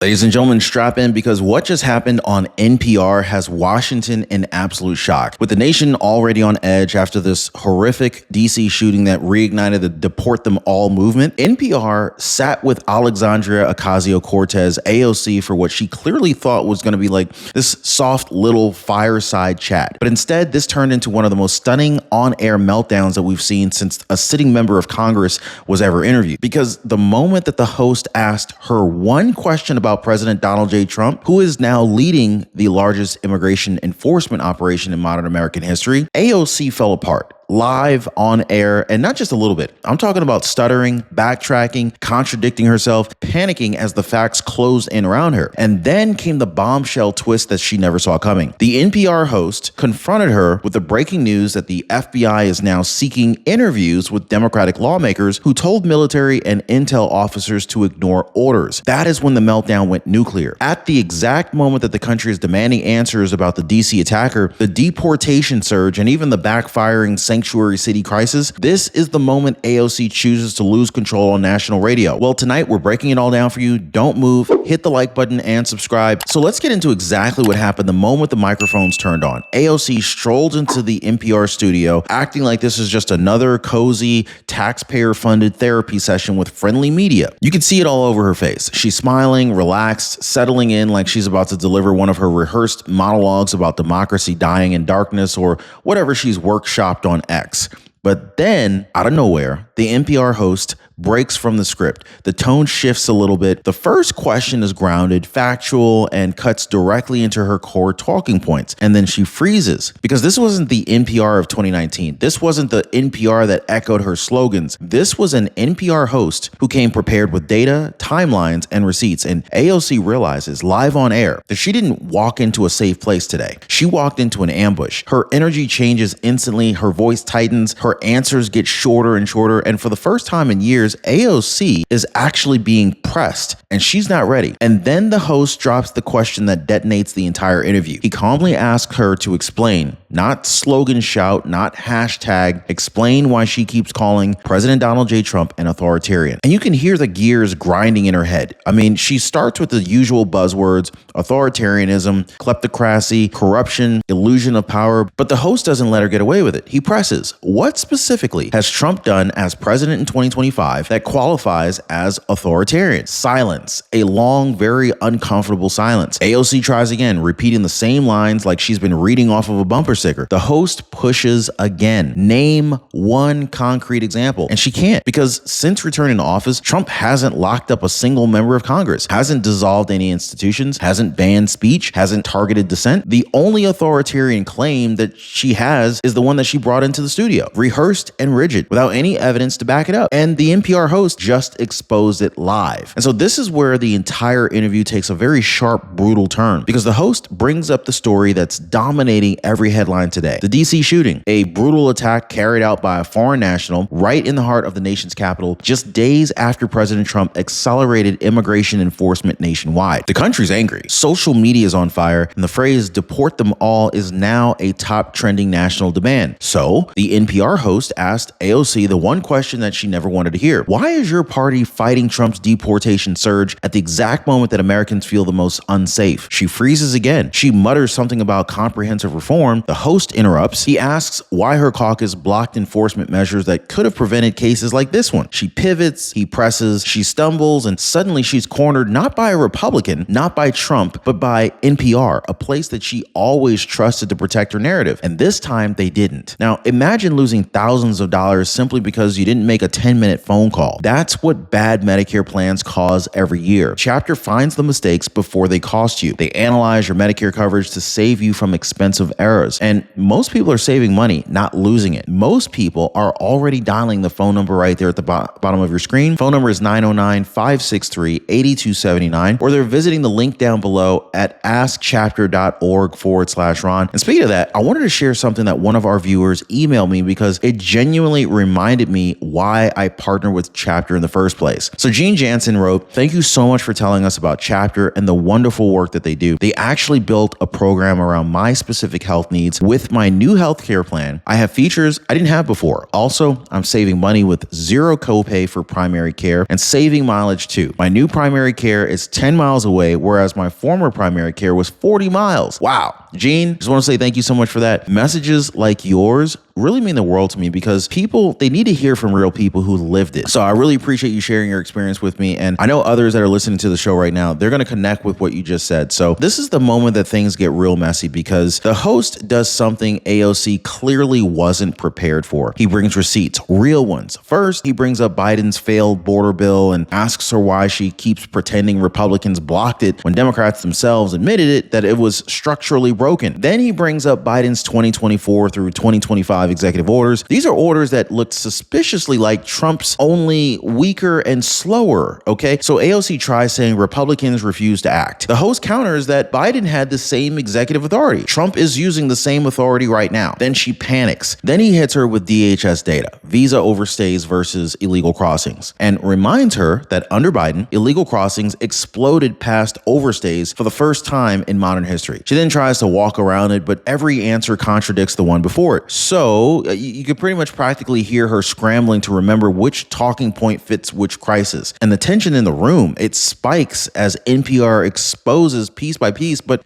Ladies and gentlemen, strap in because what just happened on NPR has Washington in absolute shock. With the nation already on edge after this horrific DC shooting that reignited the Deport Them All movement, NPR sat with Alexandria Ocasio-Cortez, AOC, for what she clearly thought was going to be like this soft little fireside chat. But instead, this turned into one of the most stunning on-air meltdowns that we've seen since a sitting member of Congress was ever interviewed. Because the moment that the host asked her one question about President Donald J. Trump, who is now leading the largest immigration enforcement operation in modern American history, AOC fell apart. Live on air, and not just a little bit. I'm talking about stuttering, backtracking, contradicting herself, panicking as the facts closed in around her. And then came the bombshell twist that she never saw coming. The NPR host confronted her with the breaking news that the FBI is now seeking interviews with Democratic lawmakers who told military and intel officers to ignore orders. That is when the meltdown went nuclear. At the exact moment that the country is demanding answers about the DC attacker, the deportation surge, and even the backfiring sanctuary city crisis, this is the moment AOC chooses to lose control on national radio. Well, tonight we're breaking it all down for you. Don't move, hit the like button and subscribe. So let's get into exactly what happened the moment the microphones turned on. AOC strolled into the NPR studio, acting like this is just another cozy, taxpayer-funded therapy session with friendly media. You can see it all over her face. She's smiling, relaxed, settling in like she's about to deliver one of her rehearsed monologues about democracy dying in darkness or whatever she's workshopped on X. But then, out of nowhere, the NPR host breaks from the script. The tone shifts a little bit. The first question is grounded, factual, and cuts directly into her core talking points. And then she freezes because this wasn't the NPR of 2019. This wasn't the NPR that echoed her slogans. This was an NPR host who came prepared with data, timelines, and receipts. And AOC realizes live on air that she didn't walk into a safe place today. She walked into an ambush. Her energy changes instantly. Her voice tightens. Her answers get shorter and shorter. And for the first time in years, AOC is actually being pressed and she's not ready. And then the host drops the question that detonates the entire interview. He calmly asks her to explain, not slogan shout, not hashtag, explain why she keeps calling President Donald J. Trump an authoritarian. And you can hear the gears grinding in her head. I mean, she starts with the usual buzzwords, authoritarianism, kleptocracy, corruption, illusion of power, but the host doesn't let her get away with it. He presses, what specifically has Trump done as president in 2025 that qualifies as authoritarian? Silence. A long, very uncomfortable silence. AOC tries again, repeating the same lines like she's been reading off of a bumper sticker. The host pushes again. Name one concrete example. And she can't, because since returning to office, Trump hasn't locked up a single member of Congress, hasn't dissolved any institutions, hasn't banned speech, hasn't targeted dissent. The only authoritarian claim that she has is the one that she brought into the studio, rehearsed and rigid, without any evidence to back it up. And the NPR host just exposed it live. And so this is where the entire interview takes a very sharp, brutal turn, because the host brings up the story that's dominating every headline today. The DC shooting, a brutal attack carried out by a foreign national right in the heart of the nation's capital, just days after President Trump accelerated immigration enforcement nationwide. The country's angry. Social media is on fire, and the phrase "deport them all" is now a top trending national demand. So the NPR host asked AOC the one question that she never wanted to hear. Why is your party fighting Trump's deportation surge at the exact moment that Americans feel the most unsafe? She freezes again. She mutters something about comprehensive reform. The host interrupts. He asks why her caucus blocked enforcement measures that could have prevented cases like this one. She pivots, he presses, she stumbles, and suddenly she's cornered not by a Republican, not by Trump, but by NPR, a place that she always trusted to protect her narrative. And this time they didn't. Now, imagine losing thousands of dollars simply because you didn't make a 10-minute phone call. That's what bad Medicare plans cause every year. Chapter finds the mistakes before they cost you. They analyze your Medicare coverage to save you from expensive errors. And most people are saving money, not losing it. Most people are already dialing the phone number right there at the bottom of your screen. Phone number is 909-563-8279, or they're visiting the link down below at askchapter.org/Ron. And speaking of that, I wanted to share something that one of our viewers emailed me because it genuinely reminded me why I partner with Chapter in the first place. So Gene Jansen wrote, "Thank you so much for telling us about Chapter and the wonderful work that they do. They actually built a program around my specific health needs with my new healthcare plan, I have features I didn't have before. Also, I'm saving money with zero copay for primary care and saving mileage too. My new primary care is 10 miles away, whereas my former primary care was 40 miles. Wow. Gene, just want to say thank you so much for that. Messages like yours really mean the world to me because people, they need to hear from real people who lived it. So I really appreciate you sharing your experience with me. And I know others that are listening to the show right now, they're going to connect with what you just said. So this is the moment that things get real messy because the host does something AOC clearly wasn't prepared for. He brings receipts, real ones. First, he brings up Biden's failed border bill and asks her why she keeps pretending Republicans blocked it when Democrats themselves admitted it that it was structurally broken. Then he brings up Biden's 2024 through 2025 executive orders. These are orders that looked suspiciously like Trump's, only weaker and slower, okay? So AOC tries saying Republicans refuse to act. The host counters that Biden had the same executive authority. Trump is using the same authority right now. Then she panics. Then he hits her with DHS data, visa overstays versus illegal crossings, and reminds her that under Biden, illegal crossings exploded past overstays for the first time in modern history. She then tries to walk around it, but every answer contradicts the one before it. So you could pretty much practically hear her scrambling to remember which talking point fits which crisis. And the tension in the room, it spikes as NPR exposes piece by piece. But,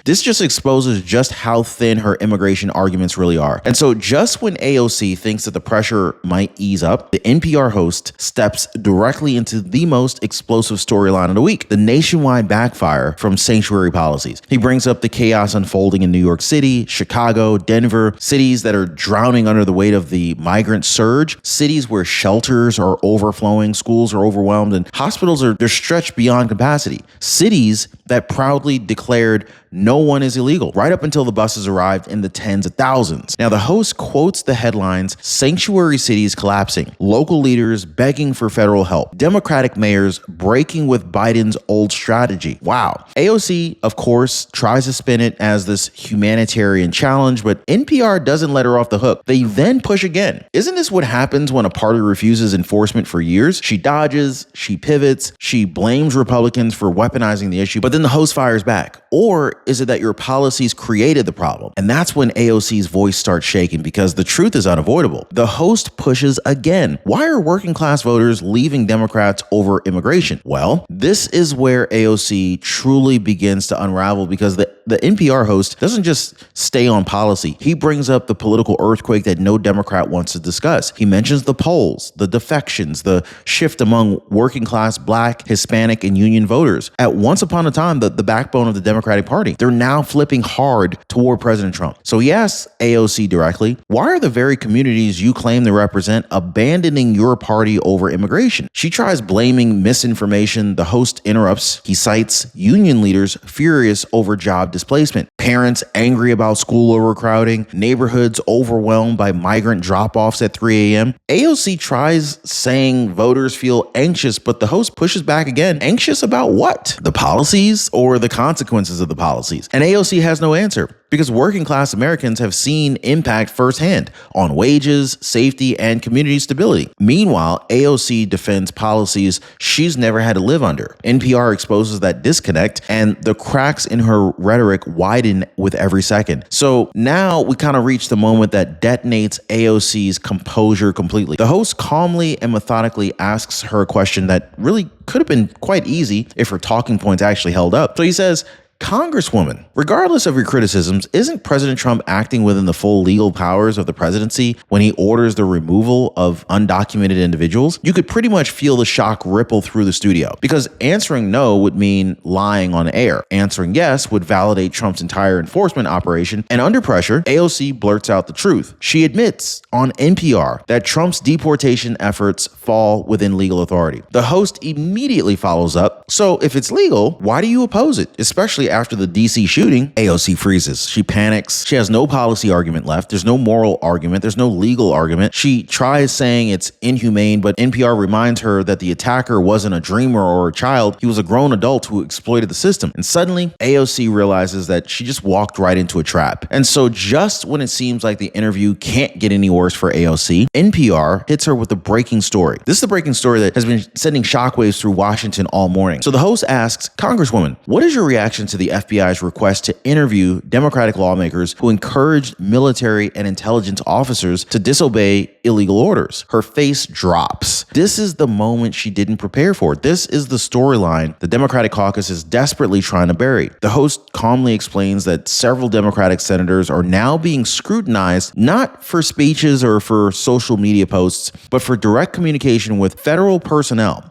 this just exposes just how thin her immigration arguments really are. And so just when AOC thinks that the pressure might ease up, the NPR host steps directly into the most explosive storyline of the week, the nationwide backfire from sanctuary policies. He brings up the chaos unfolding in New York City, Chicago, Denver, cities that are drowning under the weight of the migrant surge, cities where shelters are overflowing, schools are overwhelmed, and hospitals they're stretched beyond capacity. Cities that proudly declared no one is illegal, right up until the buses arrived in the tens of thousands. Now, the host quotes the headlines, sanctuary cities collapsing, local leaders begging for federal help, Democratic mayors breaking with Biden's old strategy. Wow. AOC, of course, tries to spin it as this humanitarian challenge, but NPR doesn't let her off the hook. They then push again. Isn't this what happens when a party refuses enforcement for years? She dodges, she pivots, she blames Republicans for weaponizing the issue, but then the host fires back. Or is it that your policies created the problem? And that's when AOC's voice starts shaking because the truth is unavoidable. The host pushes again. Why are working class voters leaving Democrats over immigration? Well, this is where AOC truly begins to unravel because the NPR host doesn't just stay on policy. He brings up the political earthquake that no Democrat wants to discuss. He mentions the polls, the defections, the shift among working class Black, Hispanic, and union voters. At once upon a time, the backbone of the Democratic Party. They're now flipping hard toward President Trump. So he asks AOC directly, why are the very communities you claim to represent abandoning your party over immigration? She tries blaming misinformation. The host interrupts. He cites union leaders furious over job displacement, parents angry about school overcrowding, neighborhoods overwhelmed by migrant drop-offs at 3 a.m. AOC tries saying voters feel anxious, but the host pushes back again. Anxious about what? The policies or the consequences of the policies? And AOC has no answer because working class Americans have seen impact firsthand on wages, safety, and community stability. Meanwhile, AOC defends policies she's never had to live under. NPR exposes that disconnect, and the cracks in her rhetoric widen with every second. So now we kind of reach the moment that detonates AOC's composure completely. The host calmly and methodically asks her a question that really could have been quite easy if her talking points actually held up. So he says, Congresswoman, regardless of your criticisms, isn't President Trump acting within the full legal powers of the presidency when he orders the removal of undocumented individuals? You could pretty much feel the shock ripple through the studio because answering no would mean lying on air. Answering yes would validate Trump's entire enforcement operation. And under pressure, AOC blurts out the truth. She admits on NPR that Trump's deportation efforts fall within legal authority. The host immediately follows up. So if it's legal, why do you oppose it? Especially after the DC shooting. AOC freezes. She panics. She has no policy argument left. There's no moral argument. There's no legal argument. She tries saying it's inhumane, but NPR reminds her that the attacker wasn't a dreamer or a child. He was a grown adult who exploited the system. And suddenly, AOC realizes that she just walked right into a trap. And so just when it seems like the interview can't get any worse for AOC, NPR hits her with a breaking story. This is the breaking story that has been sending shockwaves through Washington all morning. So the host asks, Congresswoman, what is your reaction to the FBI's request to interview Democratic lawmakers who encouraged military and intelligence officers to disobey illegal orders. Her face drops. This is the moment she didn't prepare for. This is the storyline the Democratic caucus is desperately trying to bury. The host calmly explains that several Democratic senators are now being scrutinized not for speeches or for social media posts, but for direct communication with federal personnel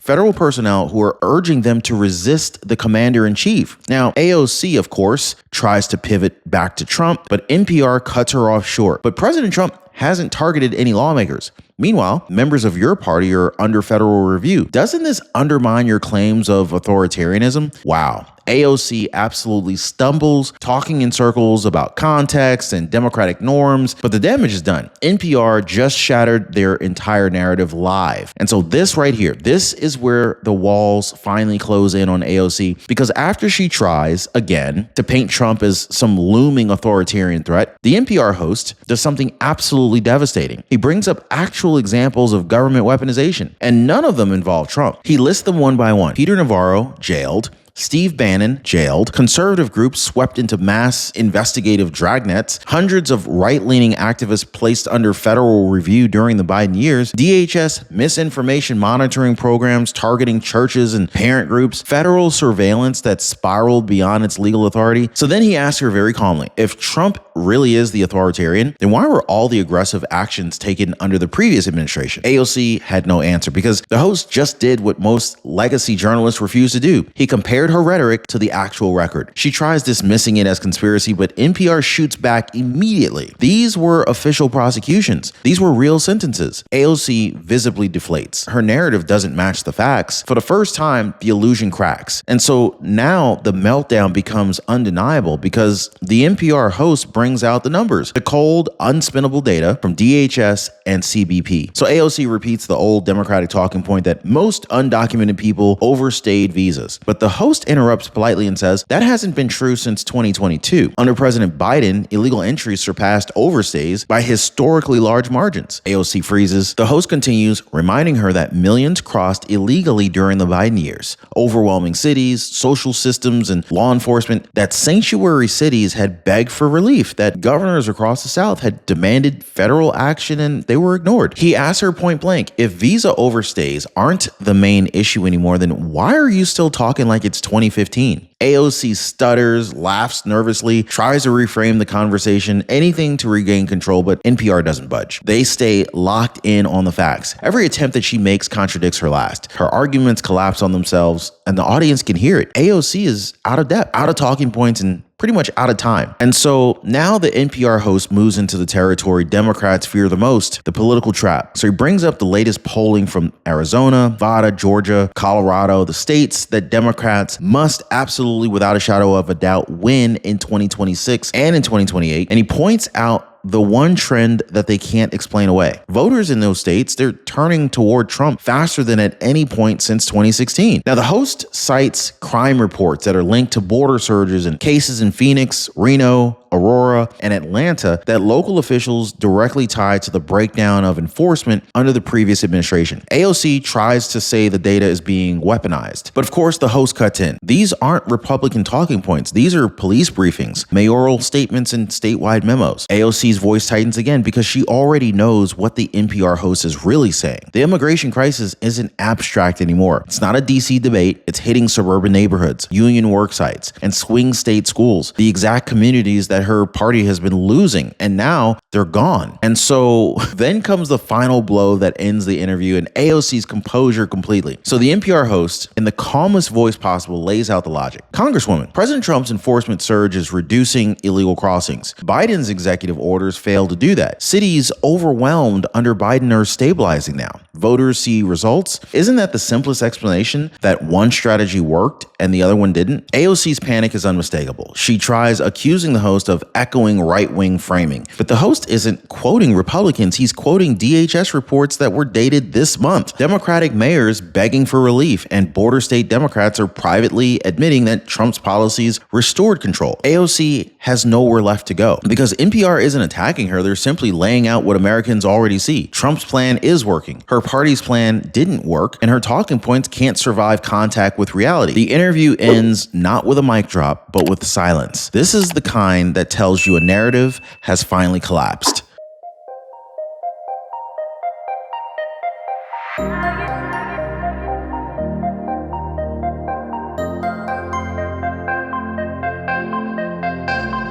who are urging them to resist the commander-in-chief. Now, AOC, of course, tries to pivot back to Trump, but NPR cuts her off short. But President Trump hasn't targeted any lawmakers. Meanwhile, members of your party are under federal review. Doesn't this undermine your claims of authoritarianism? Wow. AOC absolutely stumbles, talking in circles about context and democratic norms, but the damage is done. NPR just shattered their entire narrative live. And so this right here, this is where the walls finally close in on AOC, because after she tries, again, to paint Trump as some looming authoritarian threat, the NPR host does something absolutely devastating. He brings up actual examples of government weaponization, and none of them involve Trump. He lists them one by one. Peter Navarro, jailed. Steve Bannon, jailed. Conservative groups swept into mass investigative dragnets. Hundreds of right-leaning activists placed under federal review during the Biden years. DHS misinformation monitoring programs targeting churches and parent groups. Federal surveillance that spiraled beyond its legal authority. So then he asked her very calmly, if Trump really is the authoritarian, then why were all the aggressive actions taken under the previous administration? AOC had no answer because the host just did what most legacy journalists refuse to do. He compared her rhetoric to the actual record. She tries dismissing it as conspiracy, but NPR shoots back immediately. These were official prosecutions. These were real sentences. AOC visibly deflates. Her narrative doesn't match the facts. For the first time, the illusion cracks. And so now the meltdown becomes undeniable because the NPR host brings out the numbers, the cold, unspinnable data from DHS and CBP. So AOC repeats the old Democratic talking point that most undocumented people overstayed visas. But the host interrupts politely and says, that hasn't been true since 2022. Under President Biden, illegal entries surpassed overstays by historically large margins. AOC freezes. The host continues, reminding her that millions crossed illegally during the Biden years. Overwhelming cities, social systems, and law enforcement, that sanctuary cities had begged for relief, that governors across the South had demanded federal action and they were ignored. He asked her point blank, if visa overstays aren't the main issue anymore, then why are you still talking like it's 2015? AOC stutters, laughs nervously, tries to reframe the conversation, anything to regain control, but NPR doesn't budge. They stay locked in on the facts. Every attempt that she makes contradicts her last. Her arguments collapse on themselves, and the audience can hear it. AOC is out of depth, out of talking points, and pretty much out of time. And so now the NPR host moves into the territory Democrats fear the most, the political trap. So he brings up the latest polling from Arizona, Nevada, Georgia, Colorado, the states that Democrats must absolutely, without a shadow of a doubt, win in 2026 and in 2028. And he points out the one trend that they can't explain away. Voters in those states, they're turning toward Trump faster than at any point since 2016. Now, the host cites crime reports that are linked to border surges and cases in Phoenix, Reno, Aurora, and Atlanta that local officials directly tied to the breakdown of enforcement under the previous administration. AOC tries to say the data is being weaponized, but of course the host cuts in. These aren't Republican talking points. These are police briefings, mayoral statements, and statewide memos. AOC's voice tightens again because she already knows what the NPR host is really saying. The immigration crisis isn't abstract anymore. It's not a DC debate. It's hitting suburban neighborhoods, union work sites, and swing state schools, the exact communities that her party has been losing, and now they're gone. And so then comes the final blow that ends the interview and AOC's composure completely. So the NPR host, in the calmest voice possible, lays out the logic. Congresswoman, President Trump's enforcement surge is reducing illegal crossings. Biden's executive orders fail to do that. Cities overwhelmed under Biden are stabilizing now. Voters see results. Isn't that the simplest explanation, that one strategy worked and the other one didn't? AOC's panic is unmistakable. She tries accusing the host of echoing right-wing framing. But the host isn't quoting Republicans. He's quoting DHS reports that were dated this month. Democratic mayors begging for relief, and border state Democrats are privately admitting that Trump's policies restored control. AOC has nowhere left to go because NPR isn't attacking her. They're simply laying out what Americans already see. Trump's plan is working. Her party's plan didn't work, and her talking points can't survive contact with reality. The interview ends not with a mic drop, but with silence. This is the kind that tells you a narrative has finally collapsed.